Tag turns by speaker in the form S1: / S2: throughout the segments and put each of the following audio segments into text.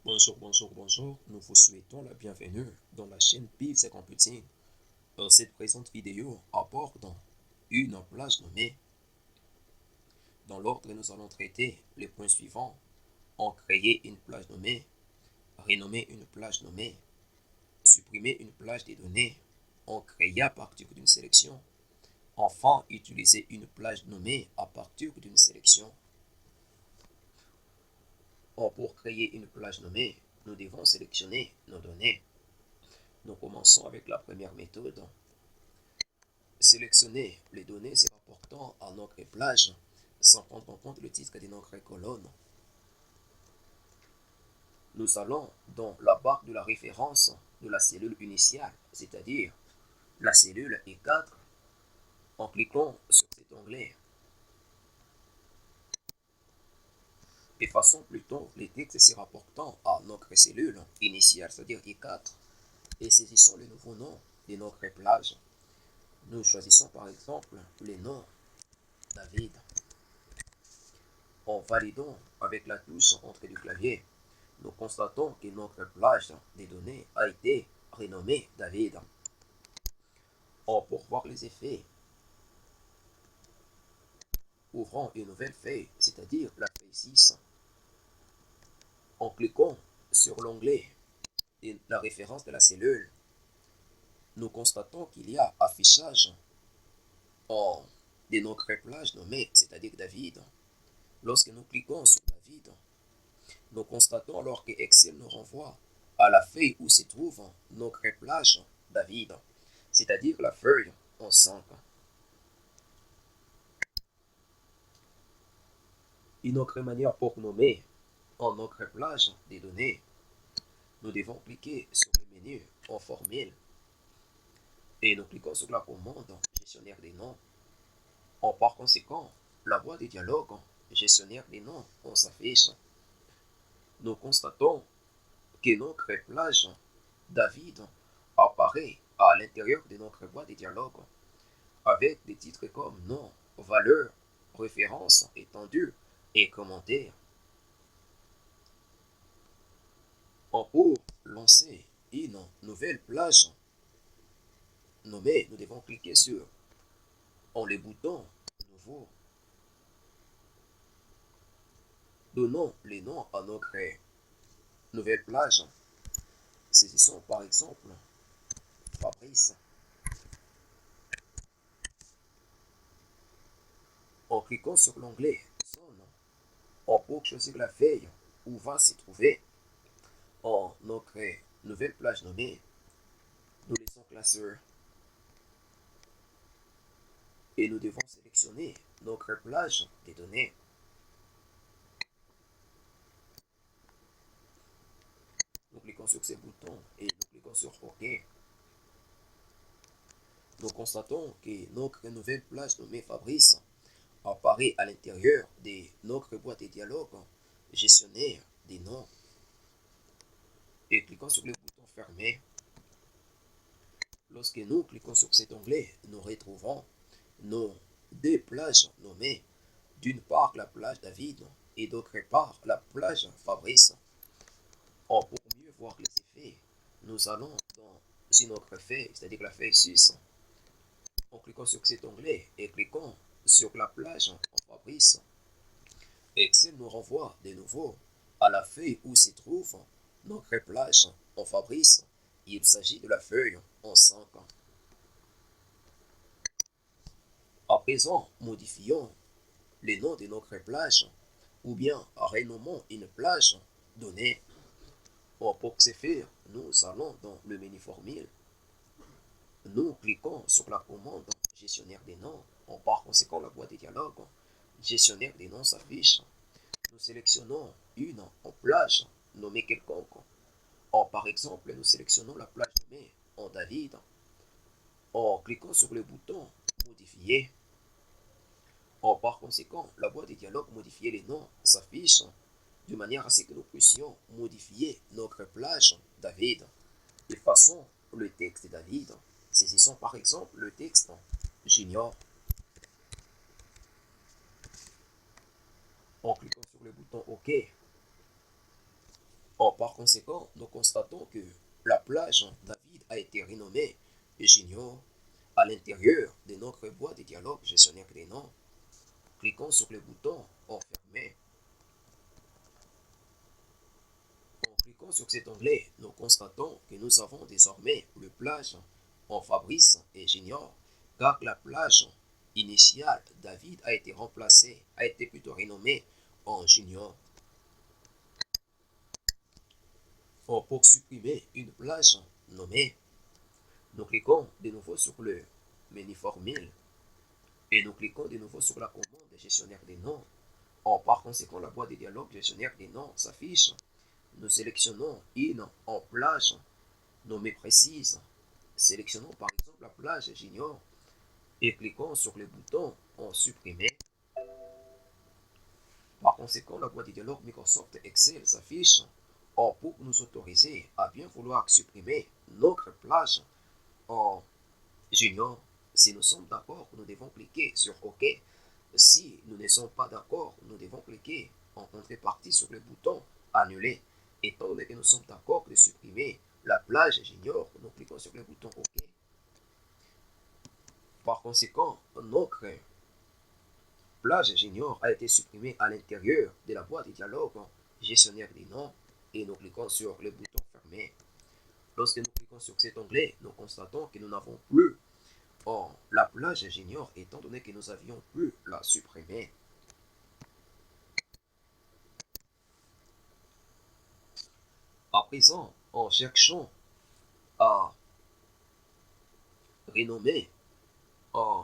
S1: Bonjour. Nous vous souhaitons la bienvenue dans la chaîne Pills Computing. Cette présente vidéo aborde une plage nommée. Dans l'ordre, nous allons traiter les points suivants. On créer une plage nommée, renommer une plage nommée, supprimer une plage des données, on crée à partir d'une sélection. Enfin, utiliser une plage nommée à partir d'une sélection. Pour créer une plage nommée, nous devons sélectionner nos données. Nous commençons avec la première méthode. Sélectionner les données, c'est important à notre plage sans prendre en compte le titre de notre colonne. Nous allons dans la barre de la référence de la cellule initiale, c'est-à-dire la cellule E4, en cliquant sur cet onglet. Effaçons plutôt les textes se rapportant à notre cellule initiale, c'est-à-dire E4, et saisissons le nouveau nom de notre plage. Nous choisissons par exemple le nom David. En validant avec la touche entrée du clavier, nous constatons que notre plage des données a été renommée David. Pour voir les effets, ouvrons une nouvelle feuille, c'est-à-dire la feuille 6. En cliquant sur l'onglet de la référence de la cellule, nous constatons qu'il y a affichage de notre plage nommée, c'est-à-dire David. Lorsque nous cliquons sur David, nous constatons alors que Excel nous renvoie à la feuille où se trouve notre plage David, c'est-à-dire la feuille en 5. Une autre manière pour nommer en notre plage des données, nous devons cliquer sur le menu en formule et nous cliquons sur la commande gestionnaire des noms. Par conséquent, la boîte de dialogue gestionnaire des noms s'affiche. Nous constatons que notre plage David apparaît à l'intérieur de notre boîte de dialogue avec des titres comme nom, valeur, référence, étendue et commentaires. Pour lancer une nouvelle plage nommée, nous devons cliquer sur le bouton nouveau. Donnons les noms à notre nouvelle plage. Saisissons par exemple Fabrice. En cliquant sur l'onglet Son, pour choisir la feuille où va se trouver notre nouvelle plage nommée, nous laissons classeur et nous devons sélectionner notre plage des données. Nous cliquons sur ces boutons et nous cliquons sur OK. Nous constatons que notre nouvelle plage nommée Fabrice apparaît à l'intérieur de notre boîte de dialogue gestionnaire des noms. Et cliquons sur le bouton fermer. Lorsque nous cliquons sur cet onglet, nous retrouvons nos deux plages nommées. D'une part la plage David et d'autre part la plage Fabrice. Pour mieux voir les effets, nous allons dans notre feuille, c'est-à-dire la feuille 6. En cliquant sur cet onglet et cliquons sur la plage en Fabrice, Excel nous renvoie de nouveau à la feuille où se trouve notre plage en Fabrice. Il s'agit de la feuille en 5. À présent, modifions les noms de notre plage ou bien renommons une plage donnée. Pour ce faire, nous allons dans le menu formule. Nous cliquons sur la commande gestionnaire des noms. Par conséquent, la boîte de dialogue gestionnaire des noms s'affiche. Nous sélectionnons une plage nommée quelconque. Par exemple, nous sélectionnons la plage nommée en David. En cliquant sur le bouton modifier. Par conséquent, la boîte de dialogue modifier les noms s'affiche de manière à ce que nous puissions modifier notre plage David. Effaçons le texte David. Saisissons par exemple le texte Junior. En cliquant sur le bouton OK. Par conséquent, nous constatons que la plage David a été renommée Junior à l'intérieur de notre boîte de dialogue gestionnaire des noms. Cliquons sur le bouton Enfermer. En cliquant sur cet onglet, nous constatons que nous avons désormais le plage en Fabrice et Junior, car la plage initiale David a été remplacée, a été plutôt renommée en Junior. Pour supprimer une plage nommée, nous cliquons de nouveau sur le menu formule et nous cliquons de nouveau sur la commande gestionnaire des noms. Par conséquent, la boîte de dialogue gestionnaire des noms s'affiche. Nous sélectionnons une en plage nommée précise. Sélectionnons par exemple la plage Junior et cliquons sur le bouton en supprimer. Par conséquent, la boîte de dialogue Microsoft Excel s'affiche. Pour nous autoriser à bien vouloir supprimer notre plage en Junior, si nous sommes d'accord, nous devons cliquer sur OK. Si nous ne sommes pas d'accord, nous devons cliquer en contrepartie sur le bouton Annuler. Étant donné que nous sommes d'accord de supprimer la plage Junior, nous cliquons sur le bouton OK. Par conséquent, notre plage Junior a été supprimée à l'intérieur de la boîte de dialogue gestionnaire des noms et nous cliquons sur le bouton Fermer. Lorsque nous cliquons sur cet onglet, nous constatons que nous n'avons plus la plage Junior étant donné que nous avions pu la supprimer. À présent, en cherchant à renommer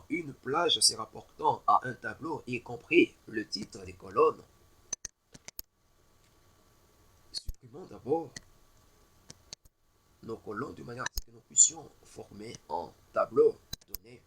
S1: une plage se rapportant à un tableau, y compris le titre des colonnes, supprimons d'abord nos colonnes de manière à ce que nous puissions former un tableau donné.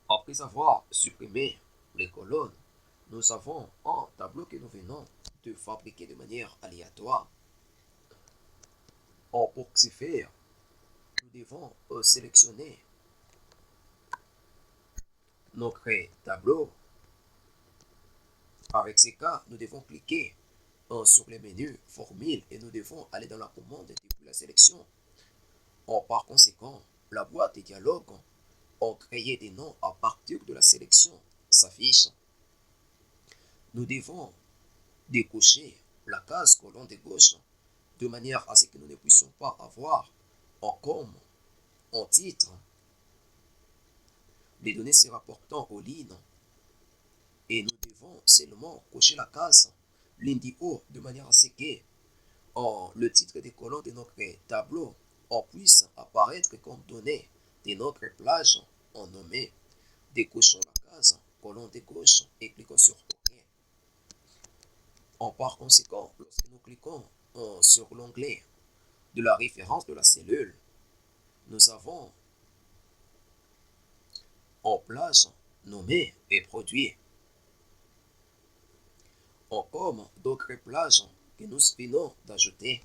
S1: Après avoir supprimé les colonnes, nous avons un tableau que nous venons de fabriquer de manière aléatoire. Pour ce faire, nous devons sélectionner notre tableau. Avec ces cas, nous devons cliquer sur le menu Formule et nous devons aller dans la commande depuis la sélection. Par conséquent, la boîte de dialogue en créer des noms à partir de la sélection s'affiche. Nous devons décocher la case colonne de gauche de manière à ce que nous ne puissions pas avoir comme en titre les données se rapportant aux lignes et nous devons seulement cocher la case ligne du haut de manière à ce que le titre des colonnes de notre tableau puisse apparaître comme données de notre plage en nommé. Décochons la case colonne de gauche et cliquons sur OK. Par conséquent, lorsque nous cliquons sur l'onglet de la référence de la cellule, nous avons en plage nommé et produit. Comme d'autres plages que nous venons d'ajouter.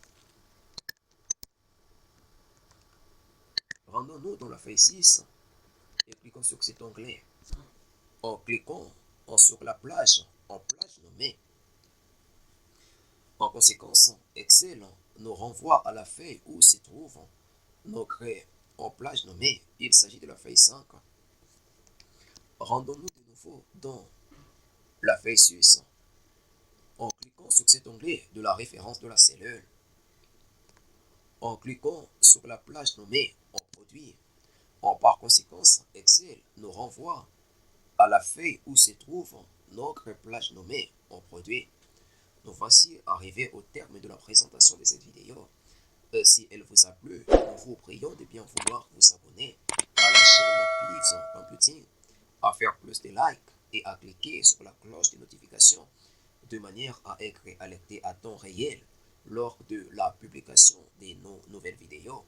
S1: Rendons-nous dans la feuille 6 et cliquons sur cet onglet. En cliquant sur la plage en plage nommée. En conséquence, Excel nous renvoie à la feuille où se trouve notre en plage nommée. Il s'agit de la feuille 5. Rendons-nous de nouveau dans la feuille 6 en cliquant sur cet onglet de la référence de la cellule. En cliquant sur la plage nommée en produit. Par conséquent, Excel nous renvoie à la feuille où se trouve notre plage nommée en produit. Nous voici arrivés au terme de la présentation de cette vidéo. Si elle vous a plu, nous vous prions de bien vouloir vous abonner à la chaîne Pives Computing, à faire plus de likes et à cliquer sur la cloche de notification de manière à être alerté à temps réel lors de la publication de nos nouvelles vidéos.